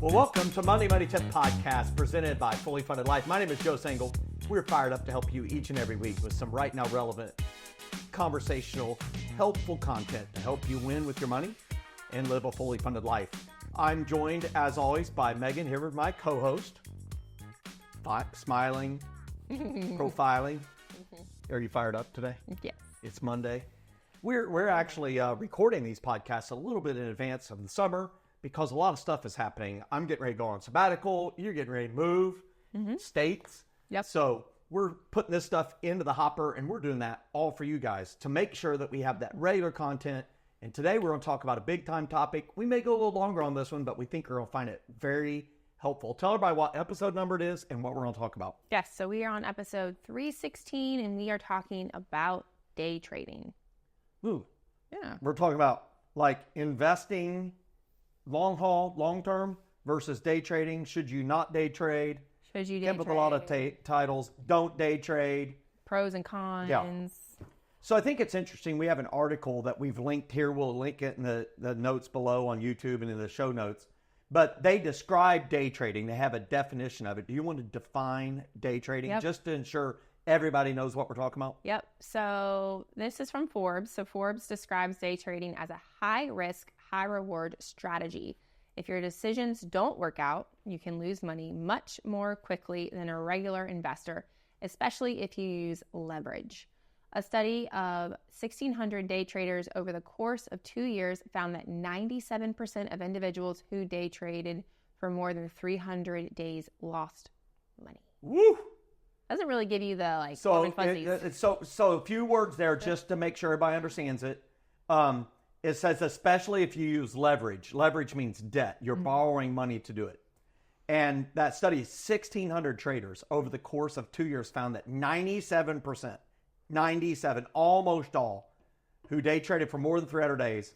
Well, welcome to Monday Money Tip Podcast presented by Fully Funded Life. My name is Joe Sengel. We're fired up to help you each and every week with some right now relevant, conversational, helpful content to help you win with your money and live a fully funded life. I'm joined, as always, by Megan here with my co-host. Smiling, profiling. Are you fired up today? Yes. It's Monday. We're actually recording these podcasts a little bit in advance of the summer because a lot of stuff is happening. I'm getting ready to go on sabbatical. You're getting ready to move states. Yep. So we're putting this stuff into the hopper, and we're doing that all for you guys to make sure that we have that regular content. And today we're going to talk about a big time topic. We may go a little longer on this one, but we think you're going to find it very helpful. Tell everybody what episode number it is and what we're going to talk about. Yes. So we are on episode 316, and we are talking about day trading. Ooh. Yeah. We're talking about like investing long haul, long term versus day trading. Should you not day trade? Should you day Get trade? with a lot of titles. Don't day trade. Pros and cons. Yeah. So I think it's interesting. We have an article that we've linked here. We'll link it in the notes below on YouTube and in the show notes. But they describe day trading. They have a definition of it. Do you want to define day trading just to ensure everybody knows what we're talking about? Yep. So this is from Forbes. So Forbes describes day trading as a high risk, high reward strategy. If your decisions don't work out, you can lose money much more quickly than a regular investor, especially if you use leverage. A study of 1,600 day traders over the course of 2 years found that 97% of individuals who day traded for more than 300 days lost money. Woo! Doesn't really give you the So, warm and fuzzies. so a few words there just to make sure everybody understands it. It says especially if you use leverage. Leverage means debt. You're borrowing money to do it. And that study, 1,600 traders over the course of 2 years found that 97%, almost all, who day traded for more than 300 days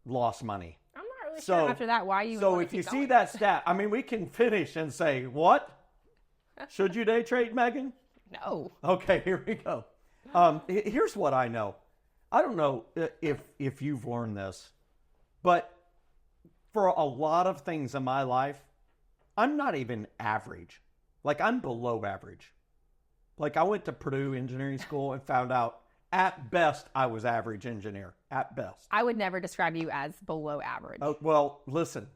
lost money. I'm not really sure after that why you would So want if to you keep see going. that stat, I mean, we can finish and say, what? Should you day trade, Megan? No. Okay, here we go. Here's what I know. I don't know if you've learned this, but for a lot of things in my life, I'm not even average. Like, I'm below average. Like, I went to Purdue Engineering School and found out at best I was average engineer. At best. I would never describe you as below average. Oh, well, listen,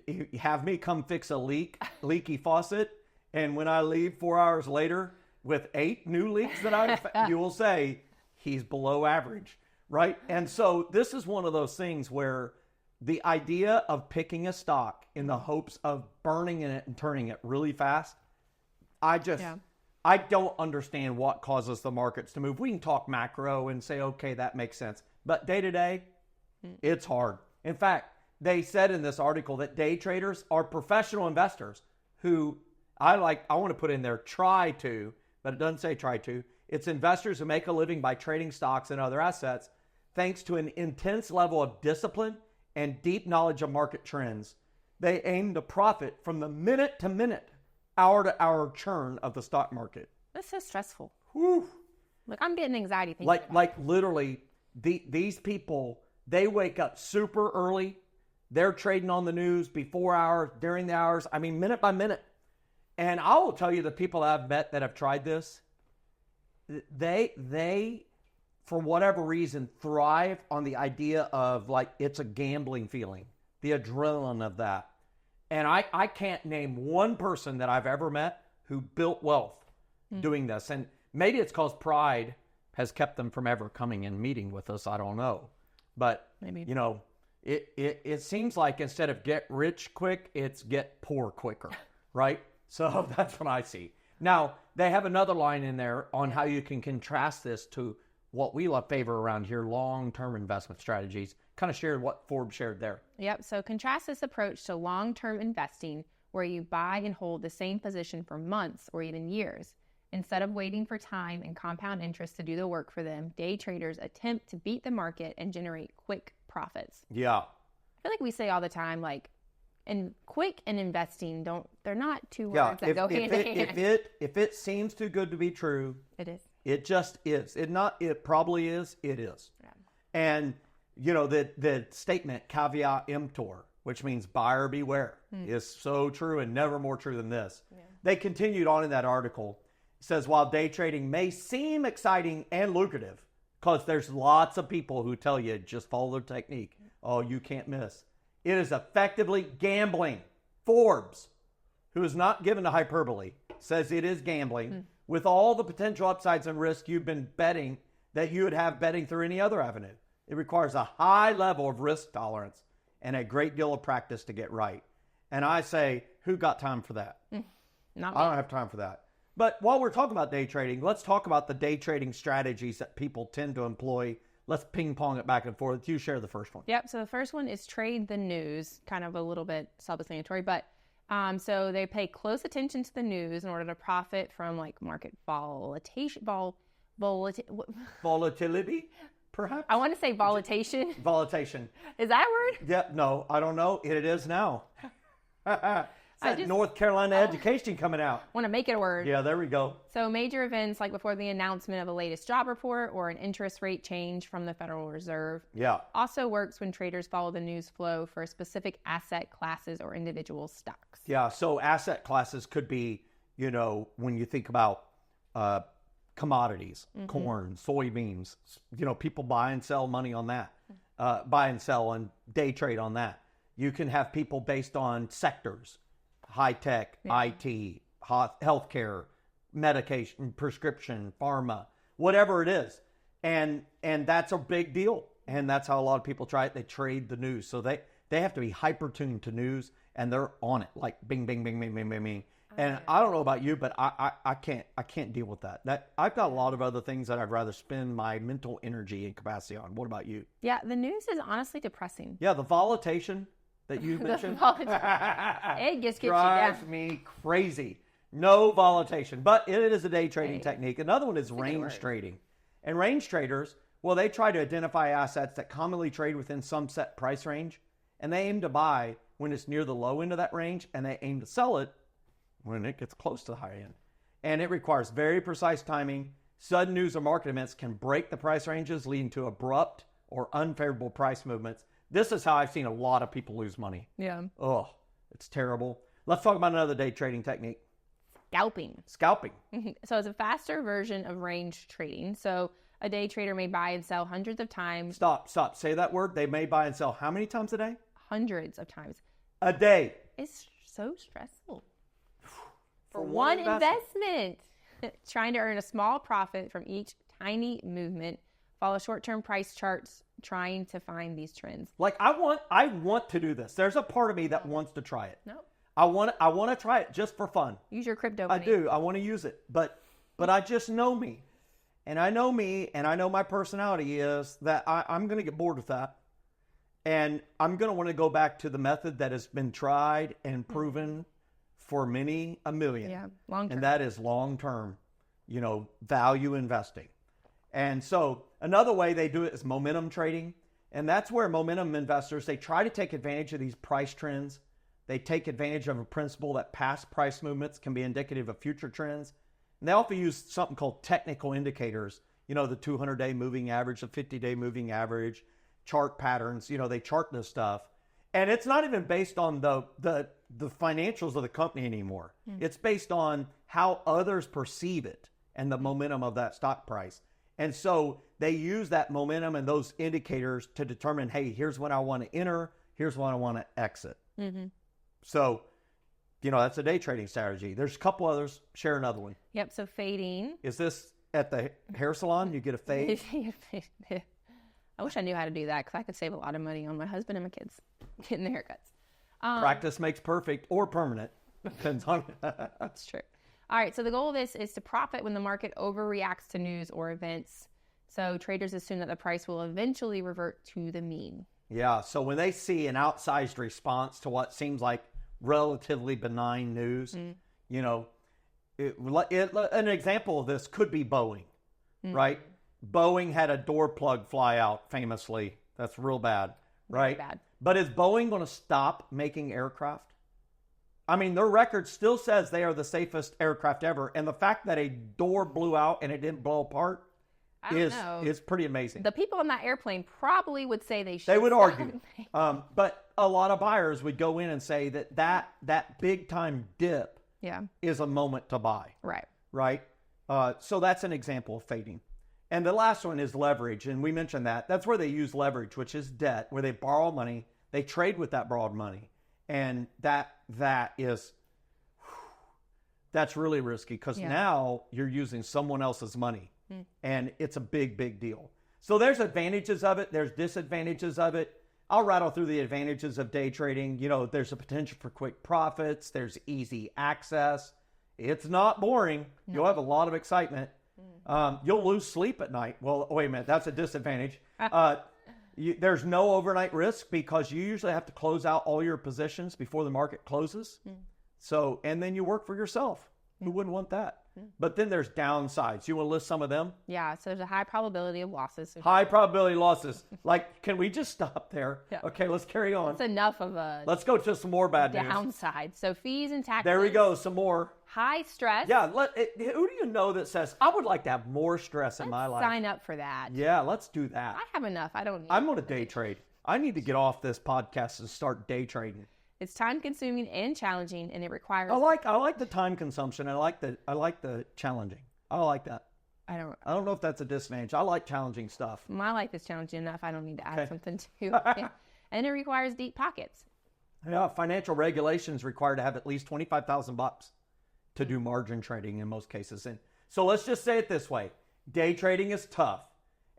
you have me come fix a leaky faucet, and when I leave 4 hours later with 8 new leaks that you will say he's below average, right? And so this is one of those things where the idea of picking a stock in the hopes of burning in it and turning it really fast, I don't understand what causes the markets to move. We can talk macro and say, okay, that makes sense. But day to day, it's hard. In fact, they said in this article that day traders are professional investors who I want to put in there try to, but it doesn't say try to. It's investors who make a living by trading stocks and other assets thanks to an intense level of discipline and deep knowledge of market trends. They aim to profit from the minute to minute, hour to hour churn of the stock market. That's so stressful. Whew. Look, I'm getting anxiety thinking about Like literally, these people, they wake up super early. They're trading on the news before hours, during the hours. I mean, minute by minute. And I will tell you, the people that I've met that have tried this, they for whatever reason, thrive on the idea of like it's a gambling feeling, the adrenaline of that. And I can't name one person that I've ever met who built wealth doing this. And maybe it's because pride has kept them from ever coming and meeting with us. I don't know. But, Maybe. you know, it seems like instead of get rich quick, it's get poor quicker, right? So that's what I see. Now, they have another line in there on how you can contrast this to what we love favor around here, long-term investment strategies. Kind of shared what Forbes shared there. Yep. So contrast this approach to long-term investing where you buy and hold the same position for months or even years. Instead of waiting for time and compound interest to do the work for them, day traders attempt to beat the market and generate quick profits. Yeah. I feel like we say all the time, like, and quick and investing they're not two words Yeah, that go hand in hand. If it seems too good to be true, It is. it just is. It probably is. It is. Yeah. And you know the statement caveat emptor. which means buyer beware, is so true and never more true than this. Yeah. They continued on in that article. It says, while day trading may seem exciting and lucrative, because there's lots of people who tell you just follow the technique. Oh, you can't miss. It is effectively gambling. Forbes, who is not given to hyperbole, says it is gambling with all the potential upsides and risk you've been betting that you would have betting through any other avenue. It requires a high level of risk tolerance and a great deal of practice to get right. And I say, who got time for that? Not me. I don't have time for that. But while we're talking about day trading, let's talk about the day trading strategies that people tend to employ. Let's ping pong it back and forth. You share the first one. Yep. So the first one is trade the news, kind of a little bit self-explanatory, but so they pay close attention to the news in order to profit from like market Volatility, perhaps? I want to say volatilization. Volatilization. Is that a word? Yeah, no, I don't know. It is now. North Carolina education coming out. Want to make it a word. Yeah, there we go. So major events like before the announcement of a latest job report or an interest rate change from the Federal Reserve. Yeah. Also works when traders follow the news flow for specific asset classes or individual stocks. Yeah, so asset classes could be, when you think about commodities, corn, soybeans, people buy and sell money on that, buy and sell and day trade on that. You can have people based on sectors. High tech, IT, healthcare, medication, prescription, pharma, whatever it is. And that's a big deal. And that's how a lot of people try it. They trade the news. So they have to be hyper tuned to news and they're on it like bing, bing, bing, bing, bing, bing, bing. And I don't know about you, but I can't deal with that. I've got a lot of other things that I'd rather spend my mental energy and capacity on. What about you? Yeah, the news is honestly depressing. Yeah, the volatilization that you mentioned. It just gets drives you down. me crazy. No volatilization, but it is a day trading technique. Another one is range trading. And range traders, well, they try to identify assets that commonly trade within some set price range, and they aim to buy when it's near the low end of that range, and they aim to sell it when it gets close to the high end. And it requires very precise timing. Sudden news or market events can break the price ranges, leading to abrupt or unfavorable price movements. This is how I've seen a lot of people lose money. Yeah. Oh, it's terrible. Let's talk about another day trading technique. Scalping. So it's a faster version of range trading. So a day trader may buy and sell hundreds of times. Stop. Say that word. They may buy and sell how many times a day? Hundreds of times. A day. It's so stressful. For one investment. Trying to earn a small profit from each tiny movement. Follow short-term price charts, trying to find these trends. Like I want to do this. There's a part of me that wants to try it. No. I want to try it just for fun. Use your crypto money. I do. I want to use it. But I just know me. And I know my personality is that I'm going to get bored with that. And I'm going to want to go back to the method that has been tried and proven for many a million. Yeah, long term. And that is long-term, value investing. And so another way they do it is momentum trading. And that's where momentum investors, they try to take advantage of these price trends. They take advantage of a principle that past price movements can be indicative of future trends. And they often use something called technical indicators, the 200-day moving average, the 50-day moving average, chart patterns, they chart this stuff. And it's not even based on the financials of the company anymore. It's based on how others perceive it and the momentum of that stock price. And so they use that momentum and those indicators to determine, hey, here's when I want to enter, here's when I want to exit. Mm-hmm. So, that's a day trading strategy. There's a couple others. Share another one. Yep, so fading. Is this at the hair salon? You get a fade? I wish I knew how to do that because I could save a lot of money on my husband and my kids getting their haircuts. Practice makes perfect or permanent. Depends on That's true. All right, so the goal of this is to profit when the market overreacts to news or events. So traders assume that the price will eventually revert to the mean. Yeah, so when they see an outsized response to what seems like relatively benign news, an example of this could be Boeing, right? Boeing had a door plug fly out famously. That's real bad, right? Very bad. But is Boeing going to stop making aircraft? I mean, their record still says they are the safest aircraft ever. And the fact that a door blew out and it didn't blow apart, I don't know. is pretty amazing. The people on that airplane probably would say they should. They would argue. But a lot of buyers would go in and say that big time dip is a moment to buy. Right? So that's an example of fading. And the last one is leverage. And we mentioned that. That's where they use leverage, which is debt, where they borrow money. They trade with that borrowed money. And that's really risky because now you're using someone else's money. And it's a big, big deal. So there's advantages of it. There's disadvantages of it. I'll rattle through the advantages of day trading. You know, there's a potential for quick profits. There's easy access. It's not boring. No. You'll have a lot of excitement. You'll lose sleep at night. Well, wait a minute. That's a disadvantage. There's no overnight risk because you usually have to close out all your positions before the market closes. So, and then you work for yourself. Who wouldn't want that? But then there's downsides. You want to list some of them? Yeah, so there's a high probability of losses. High probability losses. Like, can we just stop there? Okay, let's carry on. That's enough of a... Let's go to some more bad downside. news. So fees and taxes. There we go, some more. High stress. Yeah, who do you know that says, I would like to have more stress in my life? Sign up for that. Yeah, let's do that. I have enough. I don't need I'm going to day trade. I need to get off this podcast and start day trading. It's time consuming and challenging, and it requires... I like the time consumption. I like the challenging. I like that. I don't know if that's a disadvantage. I like challenging stuff. My life is challenging enough. I don't need to add something to it. And it requires deep pockets. Yeah, financial regulations require to have at least $25,000 to do margin trading in most cases. And so let's just say it this way. Day trading is tough.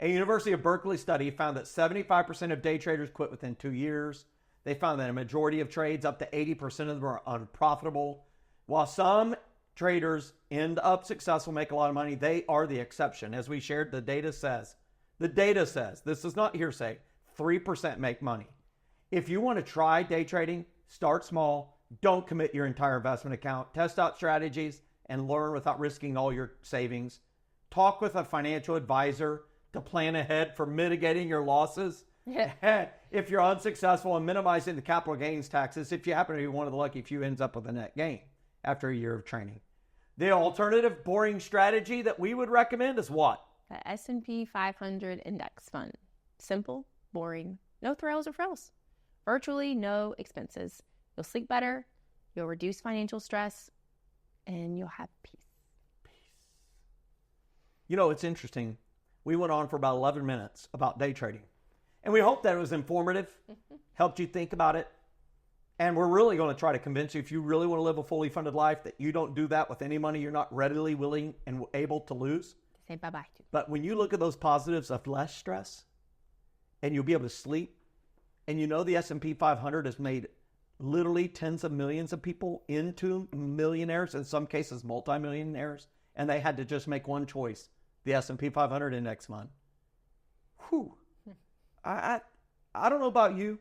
A University of Berkeley study found that 75% of day traders quit within 2 years. They found that a majority of trades, up to 80% of them, are unprofitable. While some traders end up successful, make a lot of money, they are the exception. As we shared, the data says, this is not hearsay, 3% make money. If you want to try day trading, start small. Don't commit your entire investment account. Test out strategies and learn without risking all your savings. Talk with a financial advisor to plan ahead for mitigating your losses. If you're unsuccessful in minimizing the capital gains taxes, if you happen to be one of the lucky few ends up with a net gain after a year of training. The alternative boring strategy that we would recommend is what? The S&P 500 index fund. Simple, boring, no thrills or frills. Virtually no expenses. You'll sleep better, you'll reduce financial stress, and you'll have peace. You know, it's interesting. We went on for about 11 minutes about day trading. And we hope that it was informative, helped you think about it. And we're really going to try to convince you, if you really want to live a fully funded life, that you don't do that with any money you're not readily willing and able to lose. Say bye-bye. But when you look at those positives of less stress, and you'll be able to sleep, and you know the S&P 500 has made literally tens of millions of people into millionaires, in some cases multimillionaires, and they had to just make one choice, the S&P 500 index fund. Whew. I don't know about you.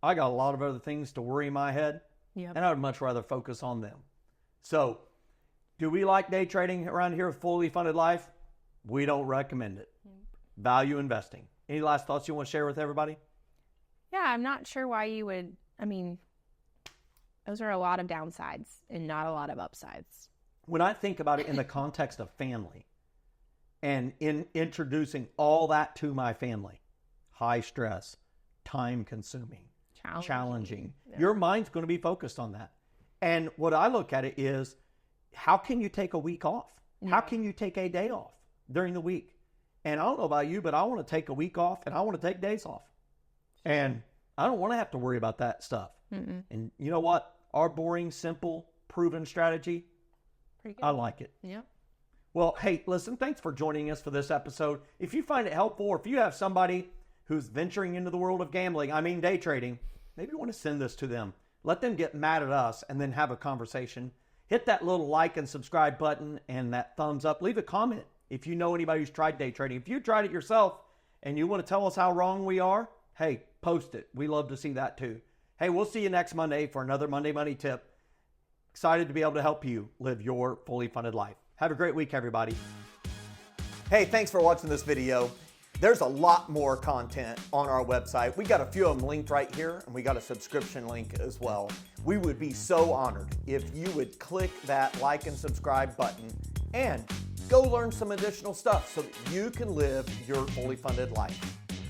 I got a lot of other things to worry in my head, and I would much rather focus on them. So, do we like day trading around here with Fully Funded Life? We don't recommend it. Value investing. Any last thoughts you want to share with everybody? Yeah, I'm not sure why you would. I mean, those are a lot of downsides and not a lot of upsides. When I think about it in the context of family and in introducing all that to my family, high stress, time consuming, challenging. Yeah. Your mind's going to be focused on that. And what I look at it is, how can you take a week off? Yeah. How can you take a day off during the week? And I don't know about you, but I want to take a week off and I want to take days off. And I don't want to have to worry about that stuff. And you know what? Our boring, simple, proven strategy, pretty good. I like it. Yeah. Well, hey, listen, thanks for joining us for this episode. If you find it helpful, or if you have somebody who's venturing into the world of gambling, day trading, maybe you want to send this to them. Let them get mad at us and then have a conversation. Hit that little like and subscribe button and that thumbs up. Leave a comment if you know anybody who's tried day trading. If you tried it yourself and you want to tell us how wrong we are, hey, post it. We love to see that too. Hey, we'll see you next Monday for another Monday Money Tip. Excited to be able to help you live your fully funded life. Have a great week, everybody. Hey, thanks for watching this video. There's a lot more content on our website. We got a few of them linked right here, and we got a subscription link as well. We would be so honored if you would click that like and subscribe button and go learn some additional stuff so that you can live your fully funded life.